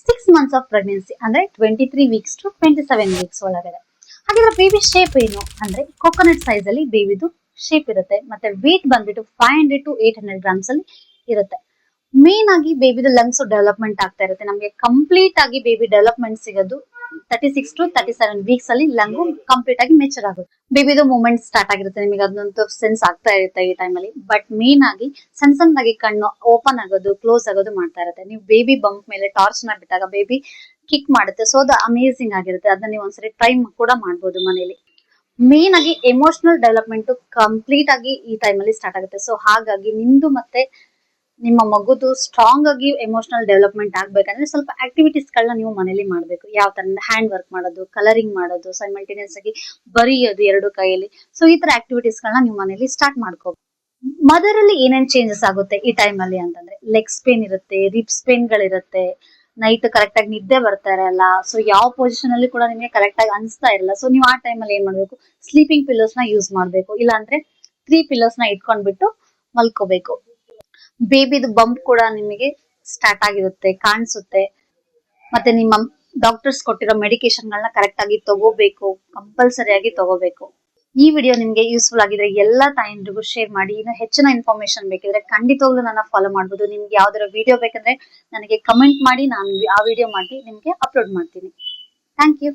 6 months of pregnancy ಅಂದ್ರೆ 23 weeks to 27 weeks ಒಳಗಡೆ. ಹಾಗಾದ್ರೆ ಬೇಬಿ ಶೇಪ್ ಏನು ಅಂದ್ರೆ ಕೋಕೋನಟ್ ಸೈಜ್ ಅಲ್ಲಿ ಬೇಬಿದು ಶೇಪ್ ಇರುತ್ತೆ. ಮತ್ತೆ ವೇಟ್ ಬಂದ್ಬಿಟ್ಟು 500 to 800 grams ಅಲ್ಲಿ ಇರುತ್ತೆ. ಮೇನ್ ಆಗಿ ಬೇಬಿದು ಲಂಗ್ಸ್ ಡೆವಲಪ್ಮೆಂಟ್ ಆಗ್ತಾ ಇರುತ್ತೆ. ನಮಗೆ ಕಂಪ್ಲೀಟ್ ಆಗಿ ಬೇಬಿ ಡೆವಲಪ್ಮೆಂಟ್ ಸಿಗೋದು 36 to 37 weeks ಅಲ್ಲಿ ಲಂಗು ಕಂಪ್ಲೀಟ್ ಆಗಿ ಮೆಚೂರ್ ಆಗುತ್ತೆ. ಬೇಬಿದು ಮೂವ್ಮೆಂಟ್ ಸ್ಟಾರ್ಟ್ ಆಗಿರುತ್ತೆ. ನಿಮಗೆ ಅದಂತೂ ಸೆನ್ಸ್ ಆಗ್ತಾ ಇರುತ್ತೆ ಈ ಟೈಮ್ ಅಲ್ಲಿ. ಬಟ್ ಮೇನ್ ಆಗಿ ಸಣ್ಣದಾಗಿ ಕಣ್ಣು ಓಪನ್ ಆಗೋದು ಕ್ಲೋಸ್ ಆಗೋದು ಮಾಡ್ತಾ ಇರುತ್ತೆ. ನೀವು ಬೇಬಿ ಬಂಪ್ ಮೇಲೆ ಟಾರ್ಚ್ ನ ಬಿಟ್ಟಾಗ ಬೇಬಿ ಕಿಕ್ ಮಾಡುತ್ತೆ. ಸೊ ಅದು ಅಮೇಸಿಂಗ್ ಆಗಿರುತ್ತೆ. ಅದನ್ನ ನೀವು ಒಂದ್ಸರಿ ಟ್ರೈ ಕೂಡ ಮಾಡಬಹುದು ಮನೇಲಿ. ಮೇನ್ ಆಗಿ ಎಮೋಷನಲ್ ಡೆವಲಪ್ಮೆಂಟ್ ಕಂಪ್ಲೀಟ್ ಆಗಿ ಈ ಟೈಮ್ ಅಲ್ಲಿ ಸ್ಟಾರ್ಟ್ ಆಗುತ್ತೆ. ಸೊ ಹಾಗಾಗಿ ನಿಮ್ದು ಮತ್ತೆ ನಿಮ್ಮ ಮಗುದು ಸ್ಟ್ರಾಂಗ್ ಆಗಿ ಎಮೋಷನಲ್ ಡೆವಲಪ್ಮೆಂಟ್ ಆಗ್ಬೇಕಂದ್ರೆ ಸ್ವಲ್ಪ ಆಕ್ಟಿವಿಟೀಸ್ ಗಳನ್ನ ನೀವು ಮನೇಲಿ ಮಾಡ್ಬೇಕು. ಯಾವ ತರ ಹ್ಯಾಂಡ್ ವರ್ಕ್ ಮಾಡೋದು, ಕಲರಿಂಗ್ ಮಾಡೋದು, ಸೈಮಲ್ಟೇನಿಯಸ್ ಆಗಿ ಬರೆಯೋದು ಎರಡು ಕೈಯಲ್ಲಿ. ಸೊ ಈ ತರ ಆಕ್ಟಿವಿಟೀಸ್ ಗಳನ್ನ ನೀವು ಮನೇಲಿ ಸ್ಟಾರ್ಟ್ ಮಾಡ್ಕೋಬೇಕು. ಮದರ್ ಅಲ್ಲಿ ಏನೇನ್ ಚೇಂಜಸ್ ಆಗುತ್ತೆ ಈ ಟೈಮ್ ಅಲ್ಲಿ ಅಂತಂದ್ರೆ ಲೆಗ್ಸ್ ಪೇನ್ ಇರುತ್ತೆ, ರಿಬ್ಸ್ ಪೇನ್ ಗಳಿರುತ್ತೆ, ನೈಟ್ ಕರೆಕ್ಟ್ ಆಗಿ ನಿದ್ದೆ ಬರ್ತಾ ಇರಲ್ಲ. ಸೊ ಯಾವ ಪೊಸಿಷನ್ ಅಲ್ಲಿ ಕೂಡ ನಿಮಗೆ ಕರೆಕ್ಟ್ ಆಗಿ ಅನ್ಸ್ತಾ ಇರಲ್ಲ. ಸೊ ನೀವು ಆ ಟೈಮ್ ಅಲ್ಲಿ ಏನ್ ಮಾಡ್ಬೇಕು, ಸ್ಲೀಪಿಂಗ್ ಪಿಲ್ಲೋಸ್ ನ ಯೂಸ್ ಮಾಡ್ಬೇಕು. ಇಲ್ಲ ಅಂದ್ರೆ 3 pillows ನ ಇಟ್ಕೊಂಡ್ಬಿಟ್ಟು ಮಲ್ಕೋಬೇಕು. ಬೇಬಿದು ಬಂಪ್ ಕೂಡ ನಿಮಗೆ ಸ್ಟಾರ್ಟ್ ಆಗಿರುತ್ತೆ, ಕಾಣಿಸುತ್ತೆ. ಮತ್ತೆ ನಿಮ್ಮ ಡಾಕ್ಟರ್ಸ್ ಕೊಟ್ಟಿರೋ ಮೆಡಿಕೇಶನ್ ಗಳನ್ನ ಕರೆಕ್ಟ್ ಆಗಿ ತಗೋಬೇಕು, ಕಂಪಲ್ಸರಿ ಆಗಿ ತಗೋಬೇಕು. ಈ ವಿಡಿಯೋ ನಿಮ್ಗೆ ಯೂಸ್ಫುಲ್ ಆಗಿದ್ರೆ ಎಲ್ಲಾ ತಾಯಂದ್ರಿಗೂ ಶೇರ್ ಮಾಡಿ. ಇನ್ನು ಹೆಚ್ಚಿನ ಇನ್ಫಾರ್ಮೇಶನ್ ಬೇಕಿದ್ರೆ ಖಂಡಿತವಾಗ್ಲೂ ನನ್ನ ಫಾಲೋ ಮಾಡಬಹುದು. ನಿಮ್ಗೆ ಯಾವ್ದಾರ ವಿಡಿಯೋ ಬೇಕಂದ್ರೆ ನನಗೆ ಕಮೆಂಟ್ ಮಾಡಿ, ನಾನು ಆ ವಿಡಿಯೋ ಮಾಡಿ ನಿಮ್ಗೆ ಅಪ್ಲೋಡ್ ಮಾಡ್ತೀನಿ. Thank you.